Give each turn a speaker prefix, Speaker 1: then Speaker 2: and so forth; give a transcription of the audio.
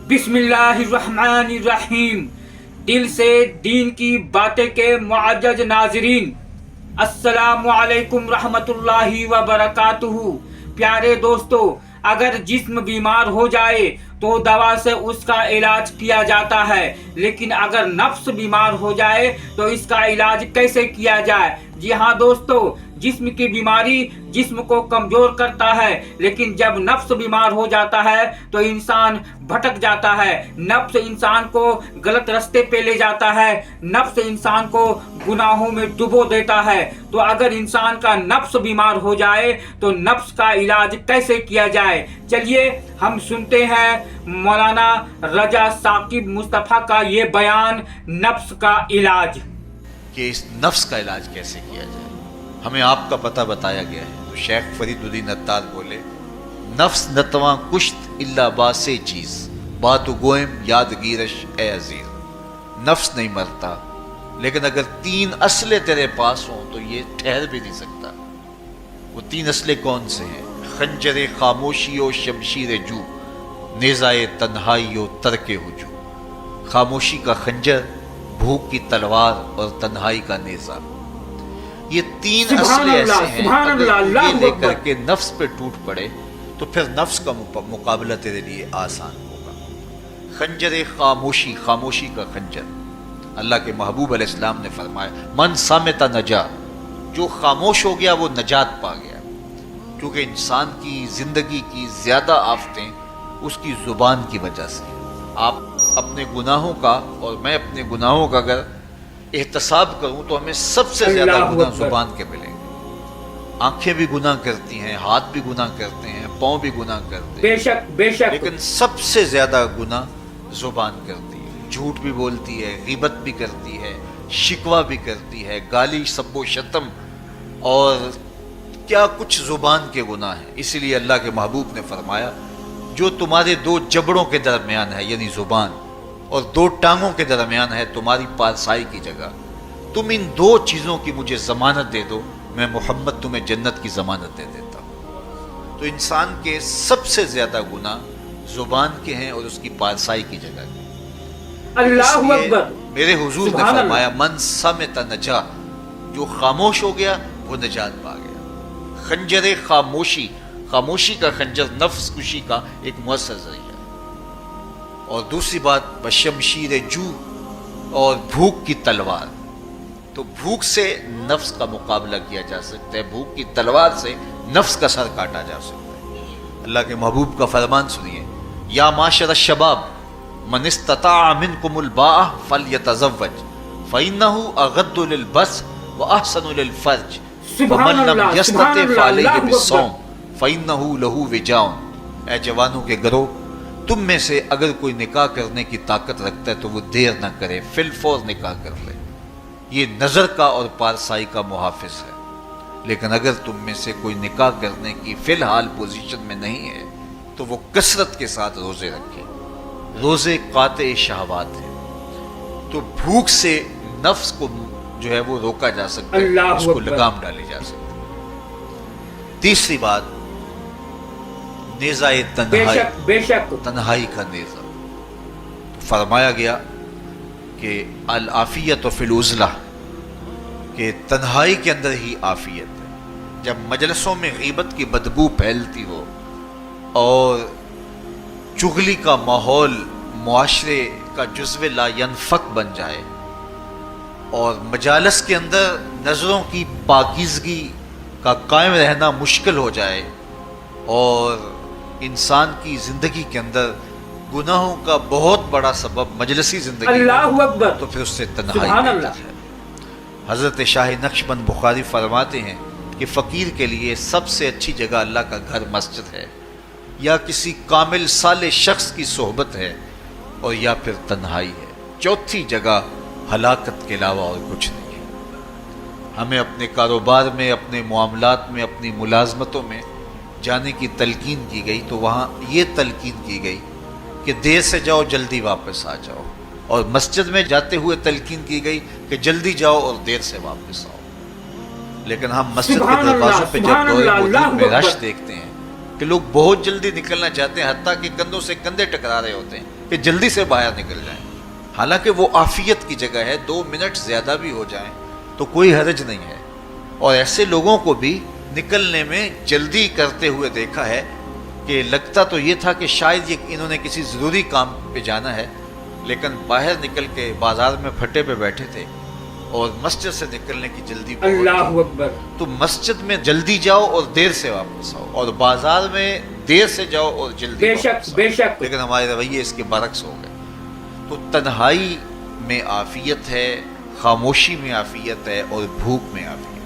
Speaker 1: بسم اللہ الرحمن الرحیم. دل سے دین کی باتیں کے معزز ناظرین، السلام علیکم رحمت اللہ وبرکاتہ. پیارے دوستو، اگر جسم بیمار ہو جائے تو دوا سے اس کا علاج کیا جاتا ہے، لیکن اگر نفس بیمار ہو جائے تو اس کا علاج کیسے کیا جائے؟ جی ہاں دوستو، جسم کی بیماری جسم کو کمزور کرتا ہے، لیکن جب نفس بیمار ہو جاتا ہے تو انسان بھٹک جاتا ہے. نفس انسان کو غلط رستے پہ لے جاتا ہے، نفس انسان کو گناہوں میں ڈبو دیتا ہے. تو اگر انسان کا نفس بیمار ہو جائے تو نفس کا علاج کیسے کیا جائے؟ چلیے ہم سنتے ہیں مولانا رجا ثاقب مصطفیٰ کا یہ بیان، نفس کا علاج.
Speaker 2: کہ اس نفس کا علاج کیسے کیا جائے، ہمیں آپ کا پتہ بتایا گیا ہے. تو شیخ فرید الدین عطار بولے، نفس نتواں کشت الا باس چیز، بات گوئم یادگیرش اے عزیز. نفس نہیں مرتا، لیکن اگر تین اسلحے تیرے پاس ہوں تو یہ ٹھہر بھی نہیں سکتا. وہ تین اسلحے کون سے ہیں؟ خنجر خاموشی و شمشیر جو، نیزائے تنہائی و ترک ہجو. خاموشی کا خنجر، بھوک کی تلوار اور تنہائی کا نیزہ. یہ تین اسلحے ایسے ہیں، اگر یہ لے کر کے نفس پہ ٹوٹ پڑے تو پھر نفس کا مقابلہ تیرے لیے آسان ہوگا. خنجر خاموشی، خاموشی کا خنجر. اللہ کے محبوب علیہ السلام نے فرمایا، من صامت نجا، جو خاموش ہو گیا وہ نجات پا گیا. کیونکہ انسان کی زندگی کی زیادہ آفتیں اس کی زبان کی وجہ سے. آپ اپنے گناہوں کا اور میں اپنے گناہوں کا اگر احتساب کروں تو ہمیں سب سے زیادہ گناہ زبان کے ملیں گے. آنکھیں بھی گناہ کرتی ہیں، ہاتھ بھی گناہ کرتے ہیں، پاؤں بھی گناہ کرتے ہیں،
Speaker 1: بے شک بے شک،
Speaker 2: لیکن سب سے زیادہ گناہ زبان کرتی ہے. جھوٹ بھی بولتی ہے، غیبت بھی کرتی ہے، شکوہ بھی کرتی ہے، گالی سب و شتم اور کیا کچھ زبان کے گناہ ہیں. اسی لیے اللہ کے محبوب نے فرمایا، جو تمہارے دو جبڑوں کے درمیان ہے یعنی زبان، اور دو ٹانگوں کے درمیان ہے تمہاری پارسائی کی جگہ، تم ان دو چیزوں کی مجھے ضمانت دے دو، میں محمد تمہیں جنت کی ضمانت دے دیتا ہوں. تو انسان کے سب سے زیادہ گناہ زبان کے ہیں اور اس کی پارسائی کی جگہ کے.
Speaker 1: اللہ اکبر.
Speaker 2: میرے حضور نے فرمایا، من صمت نجا، جو خاموش ہو گیا وہ نجات پا گیا. خنجر خاموشی، خاموشی کا خنجر نفس کشی کا ایک مؤثر ذریعہ. اور دوسری بات، بشمشیر جو، اور بھوک کی تلوار. تو بھوک سے نفس کا مقابلہ کیا جا سکتا ہے، بھوک کی تلوار سے نفس کا سر کاٹا جا سکتا ہے. اللہ کے محبوب کا فرمان سنیے، یا معاشر الشباب من استطاع منکم الباء فلیتزوج فإنہ اغض للبصر وأحسن للفرج ومن لم یستطع فعلیہ بالصوم فإنہ لہ وجاء. اے جوانوں کے گروہ، تم میں سے اگر کوئی نکاح کرنے کی طاقت رکھتا ہے تو وہ دیر نہ کرے، فی الفور نکاح کر لے. یہ نظر کا اور پارسائی کا محافظ ہے. لیکن اگر تم میں سے کوئی نکاح کرنے کی فی الحال پوزیشن میں نہیں ہے تو وہ کثرت کے ساتھ روزے رکھے. روزے قاطع شہوات ہیں. تو بھوک سے نفس کو جو ہے وہ روکا جا سکتا ہے، اس کو لگام ڈالی جا سکتی ہے. تیسری بات، نیزائے تنہائی،
Speaker 1: بے شک
Speaker 2: تنہائی کا نیزہ. فرمایا گیا کہ العافیت فی العزلہ، کہ تنہائی کے اندر ہی عافیت ہے. جب مجلسوں میں غیبت کی بدبو پھیلتی ہو اور چغلی کا ماحول معاشرے کا جزو لا ینفک بن جائے اور مجالس کے اندر نظروں کی پاکیزگی کا قائم رہنا مشکل ہو جائے اور انسان کی زندگی کے اندر گناہوں کا بہت بڑا سبب مجلسی زندگی،
Speaker 1: اللہ اکبر،
Speaker 2: تو پھر اس سے تنہائی بہتر ہے. حضرت شاہ نقشبند بخاری فرماتے ہیں کہ فقیر کے لیے سب سے اچھی جگہ اللہ کا گھر مسجد ہے، یا کسی کامل صالح شخص کی صحبت ہے، اور یا پھر تنہائی ہے. چوتھی جگہ ہلاکت کے علاوہ اور کچھ نہیں ہے. ہمیں اپنے کاروبار میں، اپنے معاملات میں، اپنی ملازمتوں میں جانے کی تلقین کی گئی تو وہاں یہ تلقین کی گئی کہ دیر سے جاؤ جلدی واپس آ جاؤ، اور مسجد میں جاتے ہوئے تلقین کی گئی کہ جلدی جاؤ اور دیر سے واپس آؤ. لیکن ہم مسجد کے دروازوں پہ جب دور وجود میں رش دیکھتے ہیں کہ لوگ بہت جلدی نکلنا چاہتے ہیں، حتیٰ کہ کندھوں سے کندھے ٹکرا رہے ہوتے ہیں، کہ جلدی سے باہر نکل جائیں، حالانکہ وہ عافیت کی جگہ ہے، 2 منٹ زیادہ بھی ہو جائیں تو کوئی حرج نہیں ہے۔ اور ایسے لوگوں کو بھی نکلنے میں جلدی کرتے ہوئے دیکھا ہے کہ لگتا تو یہ تھا کہ شاید انہوں نے کسی ضروری کام پہ جانا ہے، لیکن باہر نکل کے بازار میں پھٹے پہ بیٹھے تھے اور مسجد سے نکلنے کی جلدی بہت تھی۔
Speaker 1: اللہ اکبر۔
Speaker 2: تو مسجد میں جلدی جاؤ اور دیر سے واپس آؤ، اور بازار میں دیر سے جاؤ اور جلدی
Speaker 1: بے
Speaker 2: واپس
Speaker 1: شک
Speaker 2: آؤ۔
Speaker 1: بے شک۔
Speaker 2: لیکن ہمارے رویے اس کے برعکس ہو گئے۔ تو تنہائی میں عافیت ہے، خاموشی میں عافیت ہے، اور بھوک میں عافیت ہے۔